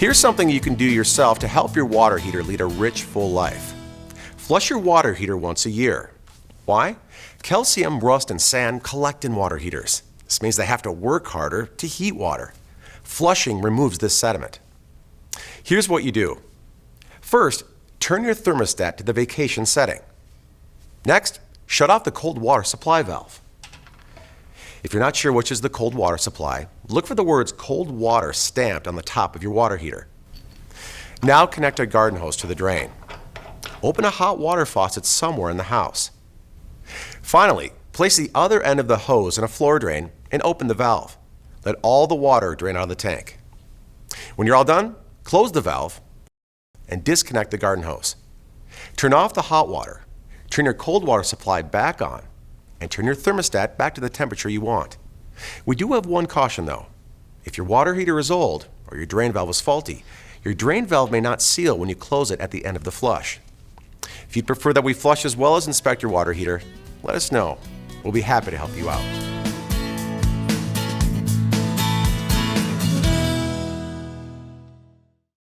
Here's something you can do yourself to help your water heater lead a rich, full life. Flush your water heater once a year. Why? Calcium, rust, and sand collect in water heaters. This means they have to work harder to heat water. Flushing removes this sediment. Here's what you do. First, turn your thermostat to the vacation setting. Next, shut off the cold water supply valve. If you're not sure which is the cold water supply, look for the words cold water stamped on the top of your water heater. Now connect a garden hose to the drain. Open a hot water faucet somewhere in the house. Finally, place the other end of the hose in a floor drain and open the valve. Let all the water drain out of the tank. When you're all done, close the valve and disconnect the garden hose. Turn off the hot water, turn your cold water supply back on, and turn your thermostat back to the temperature you want. We do have one caution though. If your water heater is old or your drain valve is faulty, your drain valve may not seal when you close it at the end of the flush. If you'd prefer that we flush as well as inspect your water heater, let us know. We'll be happy to help you out.